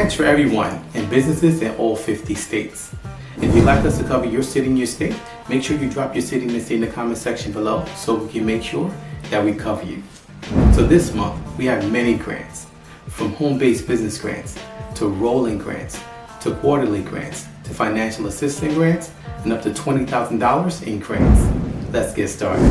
grants for everyone and businesses in all 50 states. If you'd like us to cover your city and your state, make sure you drop your city and state in the comment section below so we can make sure that we cover you. So this month, we have many grants, from home-based business grants, to rolling grants, to quarterly grants, to financial assistance grants, and up to $20,000 in grants. Let's get started.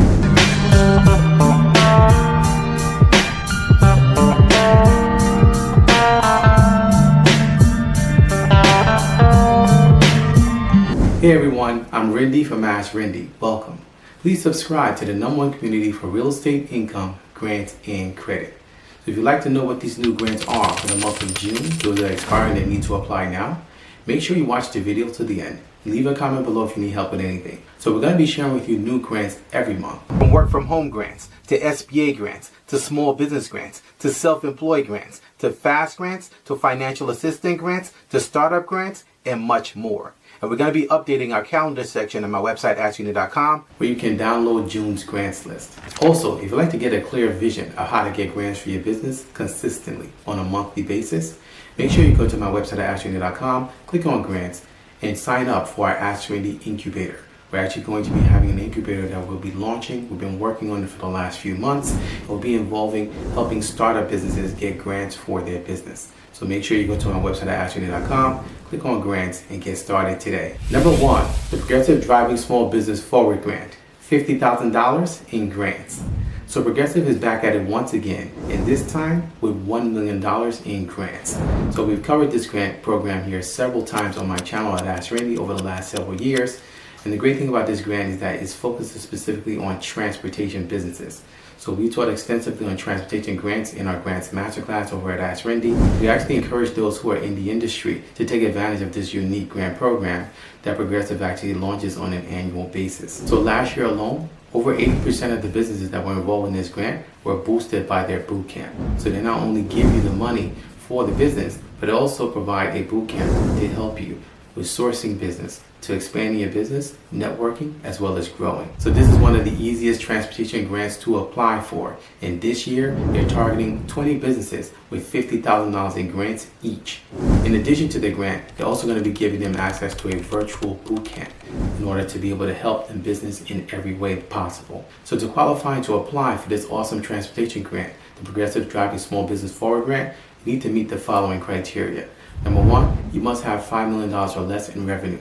Hey everyone, I'm Rinde from AskRinde. Welcome. Please subscribe to the #1 community for real estate income, grants, and credit. So if you'd like to know what these new grants are for the month of June, those that are expiring and need to apply now, make sure you watch the video to the end. Leave a comment below if you need help with anything. So we're going to be sharing with you new grants every month. From work from home grants, to SBA grants, to small business grants, to self-employed grants, to fast grants, to financial assistance grants, to startup grants, and much more. And we're going to be updating our calendar section on my website, AskRinde.com, where you can download June's grants list. Also, if you'd like to get a clear vision of how to get grants for your business consistently on a monthly basis, make sure you go to my website at AskRinde.com, click on grants, and sign up for our AskRinde incubator. We're actually going to be having an incubator that we'll be launching. We've been working on it for the last few months. It will be involving helping startup businesses get grants for their business. So make sure you go to my website at AskRinde.com, click on grants, and get started today. Number 1, the Progressive Driving Small Business Forward Grant, $50,000 in grants. So Progressive is back at it once again, and this time with $1 million in grants. So we've covered this grant program here several times on my channel at AskRinde over the last several years. And the great thing about this grant is that it's focused specifically on transportation businesses. So we taught extensively on transportation grants in our grants masterclass over at AskRinde. We actually encourage those who are in the industry to take advantage of this unique grant program that Progressive actually launches on an annual basis. So last year alone, over 80% of the businesses that were involved in this grant were boosted by their boot camp. So they not only give you the money for the business, but they also provide a boot camp to help you with sourcing business, to expanding your business, networking, as well as growing. So this is one of the easiest transportation grants to apply for. And this year, they're targeting 20 businesses with $50,000 in grants each. In addition to the grant, they're also going to be giving them access to a virtual boot camp in order to be able to help them business in every way possible. So to qualify and to apply for this awesome transportation grant, the Progressive Driving Small Business Forward Grant, you need to meet the following criteria. Number 1, you must have $5 million or less in revenue.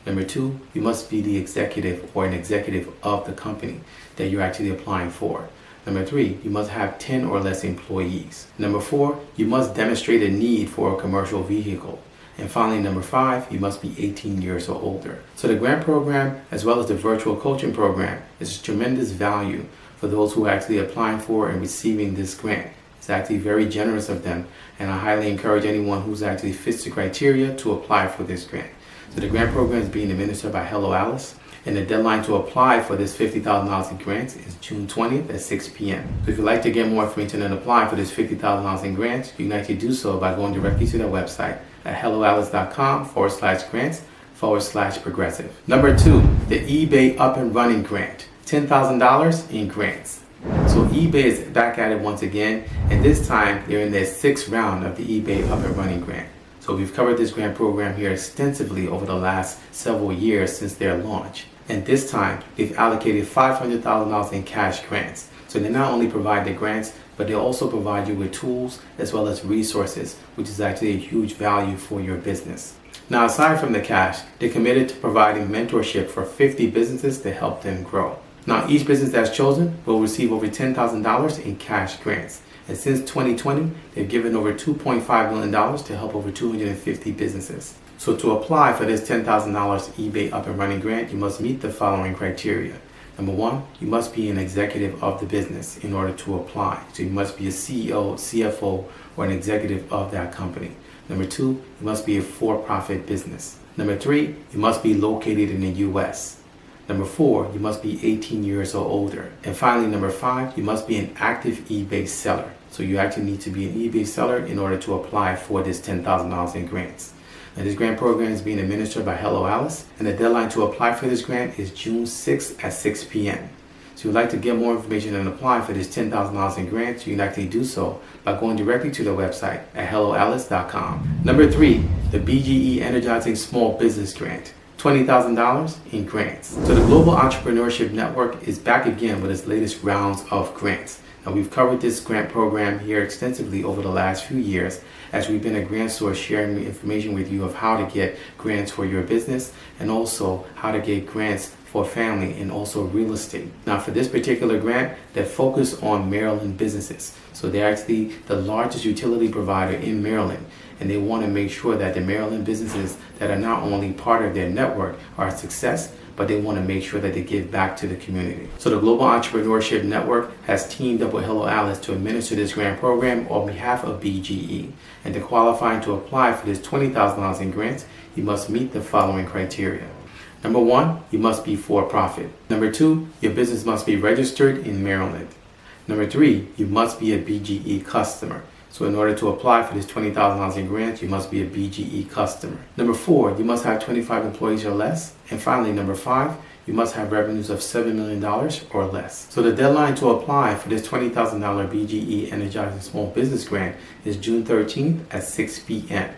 Number 2, you must be the executive or an executive of the company that you're actually applying for. Number 3, you must have 10 or less employees. Number 4, you must demonstrate a need for a commercial vehicle. And finally, number 5, you must be 18 years or older. So the grant program, as well as the virtual coaching program, is tremendous value for those who are actually applying for and receiving this grant. It's actually very generous of them, and I highly encourage anyone who's actually fits the criteria to apply for this grant. So the grant program is being administered by Hello Alice, and the deadline to apply for this $50,000 in grants is June 20th at 6 p.m. So if you'd like to get more information and apply for this $50,000 in grants, you can actually do so by going directly to their website at helloalice.com/grants/progressive. Number 2, the eBay Up and Running Grant, $10,000 in grants. So eBay is back at it once again, and this time they're in their 6th round of the eBay Up and Running Grant. So we've covered this grant program here extensively over the last several years since their launch. And this time they've allocated $500,000 in cash grants. So they not only provide the grants, but they also provide you with tools as well as resources, which is actually a huge value for your business. Now, aside from the cash, they're committed to providing mentorship for 50 businesses to help them grow. Now, each business that's chosen will receive over $10,000 in cash grants. And since 2020, they've given over $2.5 million to help over 250 businesses. So to apply for this $10,000 eBay Up and Running Grant, you must meet the following criteria. Number 1, you must be an executive of the business in order to apply. So you must be a CEO, CFO, or an executive of that company. Number 2, you must be a for-profit business. Number 3, you must be located in the U.S. Number 4, you must be 18 years or older. And finally, number 5, you must be an active eBay seller. So you actually need to be an eBay seller in order to apply for this $10,000 in grants. Now, this grant program is being administered by Hello Alice, and the deadline to apply for this grant is June 6th at 6 p.m. So if you'd like to get more information and apply for this $10,000 in grants, you can actually do so by going directly to their website at helloalice.com. Number 3, the BGE Energizing Small Business Grant. $20,000 in grants. So the Global Entrepreneurship Network is back again with its latest rounds of grants. Now we've covered this grant program here extensively over the last few years as we've been a grant source sharing information with you of how to get grants for your business and also how to get grants for family and also real estate. Now for this particular grant, they focus on Maryland businesses. So they're actually the largest utility provider in Maryland, and they want to make sure that the Maryland businesses that are not only part of their network are a success, but they want to make sure that they give back to the community. So the Global Entrepreneurship Network has teamed up with Hello Alice to administer this grant program on behalf of BGE. And to qualify to apply for this $20,000 in grants, you must meet the following criteria. Number 1, you must be for-profit. Number 2, your business must be registered in Maryland. Number 3, you must be a BGE customer. So in order to apply for this $20,000 in grants, you must be a BGE customer. Number 4, you must have 25 employees or less. And finally, number 5, you must have revenues of $7 million or less. So the deadline to apply for this $20,000 BGE Energizing Small Business Grant is June 13th at 6 p.m.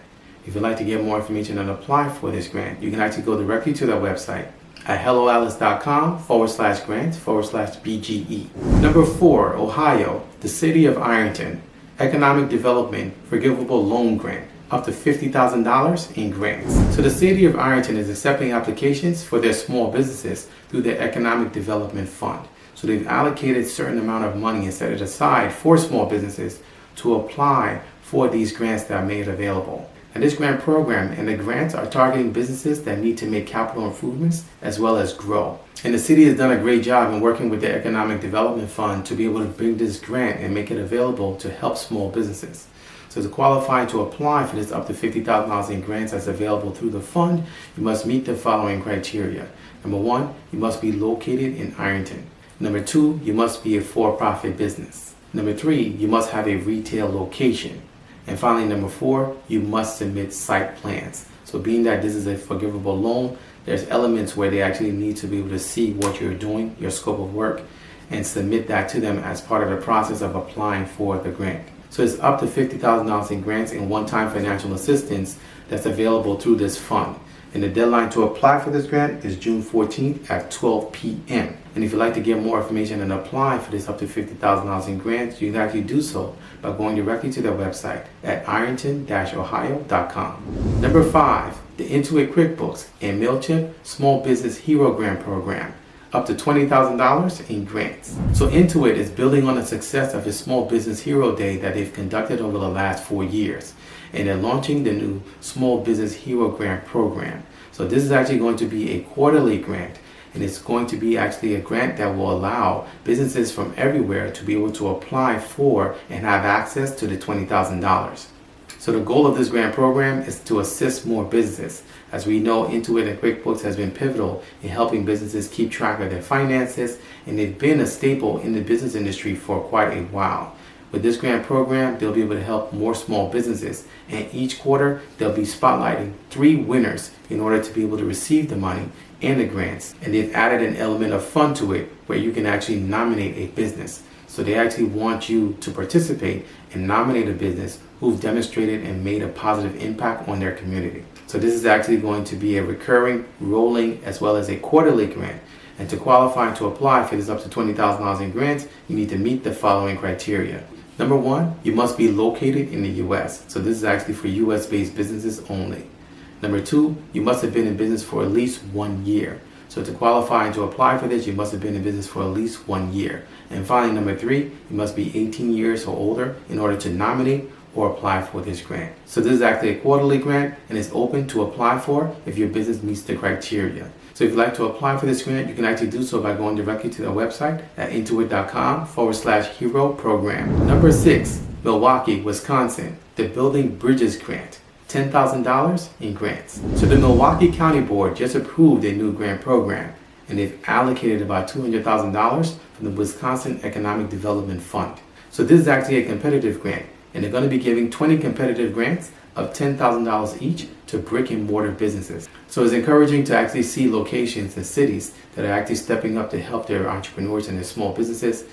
If you'd like to get more information and apply for this grant, you can actually go directly to their website at helloalice.com/grants/BGE. Number 4, Ohio, the City of Ironton, Economic Development Forgivable Loan Grant, up to $50,000 in grants. So the City of Ironton is accepting applications for their small businesses through their Economic Development Fund. So they've allocated a certain amount of money and set it aside for small businesses to apply for these grants that are made available. And this grant program and the grants are targeting businesses that need to make capital improvements as well as grow. And the city has done a great job in working with the Economic Development Fund to be able to bring this grant and make it available to help small businesses. So to qualify to apply for this up to $50,000 in grants that's available through the fund, you must meet the following criteria. Number 1, you must be located in Ironton. Number 2, you must be a for-profit business. Number 3, you must have a retail location. And finally, number 4, you must submit site plans. So being that this is a forgivable loan, there's elements where they actually need to be able to see what you're doing, your scope of work, and submit that to them as part of the process of applying for the grant. So it's up to $50,000 in grants and one-time financial assistance that's available through this fund. And the deadline to apply for this grant is June 14th at 12 p.m. And if you'd like to get more information and apply for this up to $50,000 in grants, you can actually do so by going directly to their website at ironton-ohio.com. Number 5, the Intuit QuickBooks and MailChimp Small Business Hero Grant Program, up to $20,000 in grants. So Intuit is building on the success of its Small Business Hero Day that they've conducted over the last 4 years. And they're launching the new Small Business Hero Grant Program. So this is actually going to be a quarterly grant, and it's going to be actually a grant that will allow businesses from everywhere to be able to apply for and have access to the $20,000. So the goal of this grant program is to assist more businesses. As we know, Intuit and QuickBooks has been pivotal in helping businesses keep track of their finances, and they've been a staple in the business industry for quite a while. With this grant program, they'll be able to help more small businesses, and each quarter they'll be spotlighting 3 winners in order to be able to receive the money and the grants. And they've added an element of fun to it where you can actually nominate a business. So they actually want you to participate and nominate a business who've demonstrated and made a positive impact on their community. So this is actually going to be a recurring, rolling, as well as a quarterly grant. And to qualify to apply for this up to $20,000 in grants, you need to meet the following criteria. Number 1, you must be located in the U.S. So this is actually for U.S.-based businesses only. Number 2, you must have been in business for at least 1 year. So to qualify and to apply for this, you must have been in business for at least 1 year. And finally, number 3, you must be 18 years or older in order to nominate or apply for this grant. So this is actually a quarterly grant, and it's open to apply for if your business meets the criteria. So if you'd like to apply for this grant, you can actually do so by going directly to their website at intuit.com/hero program. Number 6, Milwaukee, Wisconsin, the Building Bridges Grant, $10,000 in grants. So the Milwaukee County Board just approved a new grant program, and they've allocated about $200,000 from the Wisconsin Economic Development Fund. So this is actually a competitive grant, and they're going to be giving 20 competitive grants of $10,000 each to brick and mortar businesses. So it's encouraging to actually see locations and cities that are actually stepping up to help their entrepreneurs and their small businesses.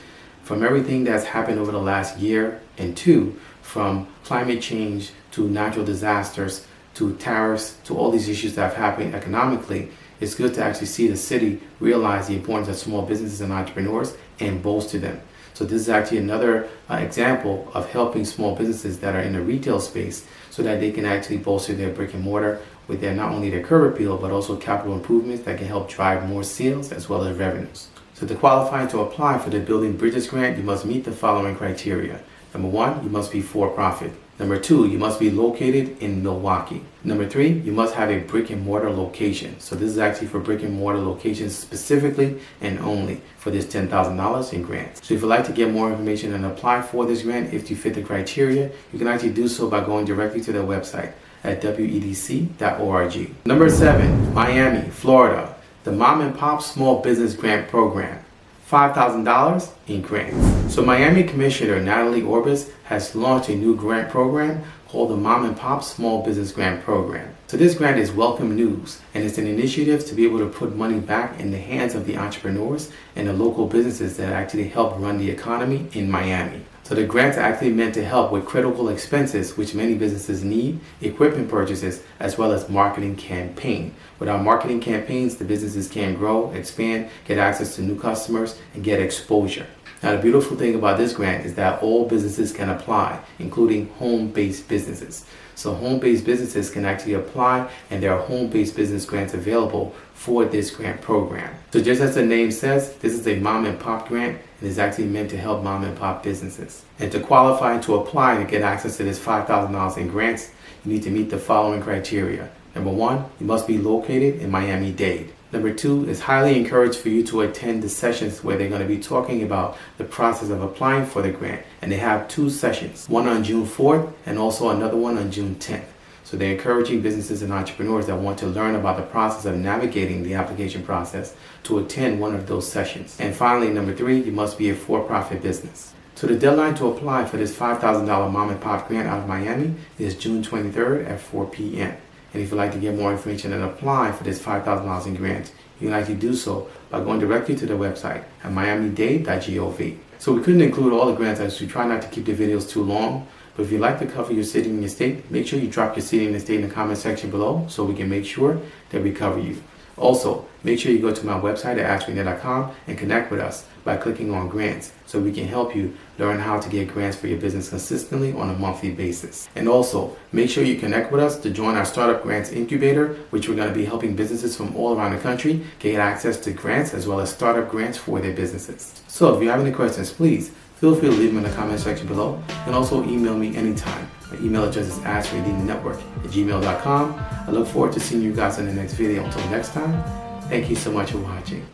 From everything that's happened over the last year and two, from climate change to natural disasters to tariffs to all these issues that have happened economically, it's good to actually see the city realize the importance of small businesses and entrepreneurs and bolster them. So this is actually another example of helping small businesses that are in the retail space so that they can actually bolster their brick and mortar with their not only their curb appeal but also capital improvements that can help drive more sales as well as revenues. So to qualify to apply for the Building Bridges grant, you must meet the following criteria. Number 1, you must be for-profit. Number 2, you must be located in Milwaukee. Number 3, you must have a brick and mortar location. So this is actually for brick and mortar locations specifically and only for this $10,000 in grants. So if you'd like to get more information and apply for this grant, if you fit the criteria, you can actually do so by going directly to their website at wedc.org. Number 7, Miami, Florida, the Mom and Pop Small Business Grant Program. $5,000 in grants. So Miami Commissioner Natalie Orbis has launched a new grant program called the Mom and Pop Small Business Grant Program. So this grant is welcome news, and it's an initiative to be able to put money back in the hands of the entrepreneurs and the local businesses that actually help run the economy in Miami. So the grants are actually meant to help with critical expenses which many businesses need, equipment purchases, as well as marketing campaign. Without marketing campaigns, the businesses can grow, expand, get access to new customers, and get exposure. Now the beautiful thing about this grant is that all businesses can apply, including home-based businesses. So home-based businesses can actually apply, and there are home-based business grants available for this grant program. So just as the name says, this is a mom and pop grant and is actually meant to help mom and pop businesses. And to qualify and to apply to get access to this $5,000 in grants, you need to meet the following criteria. Number 1, you must be located in Miami-Dade. Number 2, it's highly encouraged for you to attend the sessions where they're going to be talking about the process of applying for the grant. And they have 2 sessions, one on June 4th and also another one on June 10th. So they're encouraging businesses and entrepreneurs that want to learn about the process of navigating the application process to attend one of those sessions. And finally, number 3, you must be a for-profit business. So the deadline to apply for this $5,000 Mom and Pop grant out of Miami is June 23rd at 4 p.m. And if you'd like to get more information and apply for this $5,000 in grants, you can actually do so by going directly to the website at miamidade.gov. So we couldn't include all the grants as we try not to keep the videos too long. But if you'd like to cover your city and your state, make sure you drop your city and your state in the comment section below so we can make sure that we cover you. Also, make sure you go to my website at AskRinde.com and connect with us by clicking on grants so we can help you learn how to get grants for your business consistently on a monthly basis. And also, make sure you connect with us to join our Startup Grants Incubator, which we're going to be helping businesses from all around the country get access to grants as well as startup grants for their businesses. So if you have any questions, please feel free to leave them in the comment section below. You can also email me anytime. My email address is AskRinde@gmail.com. I look forward to seeing you guys in the next video. Until next time, thank you so much for watching.